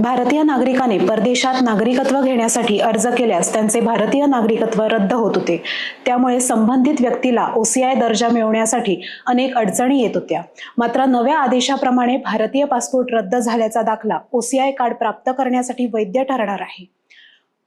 भारतीय नागरिकाने परदेशात नागरिकत्व घेण्यासाठी अर्ज केल्यास त्यांचे भारतीय नागरिकत्व रद्द होत होते। त्यामुळे संबंधित व्यक्तीला OCI दर्जा मिळवण्यासाठी अनेक अडचणी येत होत्या। मात्र नव्या आदेशाप्रमाणे भारतीय पासपोर्ट रद्द झाल्याचा दाखला OCI कार्ड प्राप्त करण्यासाठी वैध ठरणार आहे।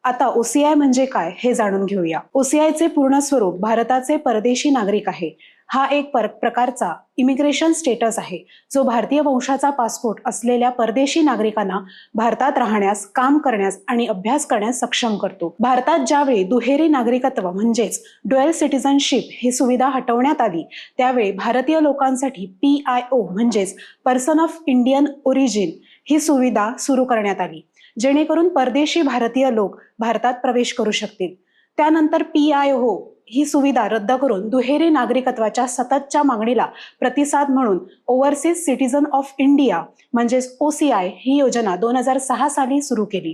आता OCI म्हणजे काय हे जाणून घेऊया। OCI चे पूर्ण स्वरूप भारताचे परदेशी नागरिक आहे। हा एक प्रकारचा इमिग्रेशन स्टेटस आहे, जो भारतीय वंशाचा पासपोर्ट असलेल्या परदेशी नागरिकांना भारतात राहण्यास, काम करण्यास आणि अभ्यास करण्यास सक्षम करतो। भारतात ज्यावेळी दुहेरी नागरिकत्व म्हणजेच ड्युअल सिटिझनशिप ही सुविधा हटवण्यात आली, त्यावेळी भारतीय लोकांसाठी PIO म्हणजेच पर्सन ऑफ इंडियन ओरिजिन ही सुविधा सुरू करण्यात आली, जेणेकरून परदेशी भारतीय लोक भारतात प्रवेश करू शकतील। त्यानंतर PIO ही सुविधा रद्द करून दुहेरी नागरिकत्वाच्या सततच्या मागणीला प्रतिसाद म्हणून ओव्हरसीज सिटीजन ऑफ इंडिया म्हणजेच OCI ही योजना 2006 साली सुरू केली।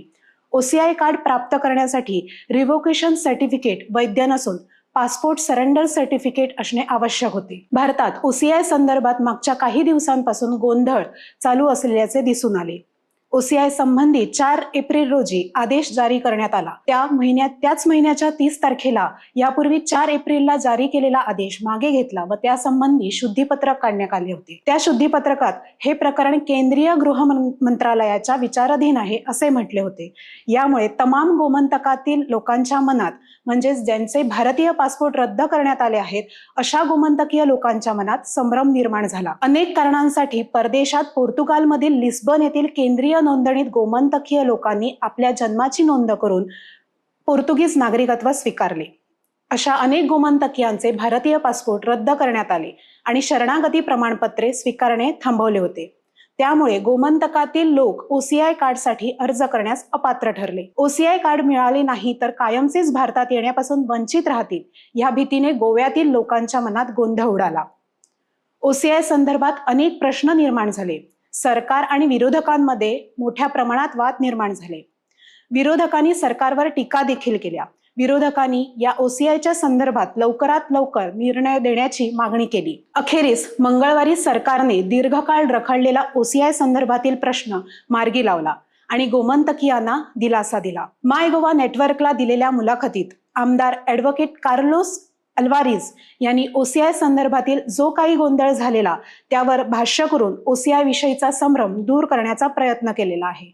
OCI कार्ड प्राप्त करण्यासाठी रिव्होकेशन सर्टिफिकेट वैध नसून पासपोर्ट सरेंडर सर्टिफिकेट असणे आवश्यक होते। भारतात OCI संदर्भात मागच्या काही दिवसांपासून गोंधळ चालू असल्याचे दिसून आले। OCI संबंधी 4 एप्रिल रोजी आदेश जारी करण्यात आला। त्याच महिन्याच्या 30 तारखेला यापूर्वी 4 एप्रिलला जारी केलेला आदेश मागे घेतला व त्यासंबंधी शुद्धीपत्रक काढण्यात आले होते। त्या शुद्धीपत्रकात हे प्रकरण केंद्रीय गृह मंत्रालयाच्या विचाराधीन आहे असे म्हटले होते। यामुळे तमाम गोमंतकातील लोकांच्या मनात, म्हणजेच ज्यांचे भारतीय पासपोर्ट रद्द करण्यात आले आहेत अशा गोमंतकीय लोकांच्या मनात संभ्रम निर्माण झाला। अनेक कारणांसाठी परदेशात पोर्तुगालमधील लिस्बन येथील केंद्रीय नोंदणीत गोमंतकीय लोकांनी आपल्या जन्माची नोंद करून पोर्तुगीज नागरिकत्व स्वीकारले। अशा अनेक गोमंतकीयांचे भारतीय पासपोर्ट रद्द करण्यात आले आणि शरणागती प्रमाणपत्रे स्वीकारणे थांबवले होते। त्यामुळे गोमंतकातील लोक OCI कार्डसाठी अर्ज करण्यास अपात्र ठरले। OCI कार्ड मिळाले नाही तर कायमचेच भारतात येण्यापासून वंचित राहतील या भीतीने गोव्यातील लोकांच्या मनात गोंधळ उडाला। OCI संदर्भात अनेक प्रश्न निर्माण झाले। सरकार आणि विरोधकांमध्ये मोठ्या प्रमाणात वाद निर्माण झाले। विरोधकांनी सरकारवर टीका देखील केल्या। विरोधकांनी या OCIच्या संदर्भात लवकरात लवकर निर्णय देण्याची मागणी केली। अखेरीस मंगळवारी सरकारने दीर्घकाळ रखडलेला OCI संदर्भातील प्रश्न मार्गी लावला आणि गोमंतकीयांना दिलासा दिला। माय गोवा नेटवर्कला दिलेल्या मुलाखतीत आमदार ॲडव्होकेट कार्लोस अल्वारिज यांनी OCI संदर्भातील जो काही गोंधळ झालेला त्यावर भाष्य करून OCI विषयीचा संभ्रम दूर करण्याचा प्रयत्न केलेला आहे।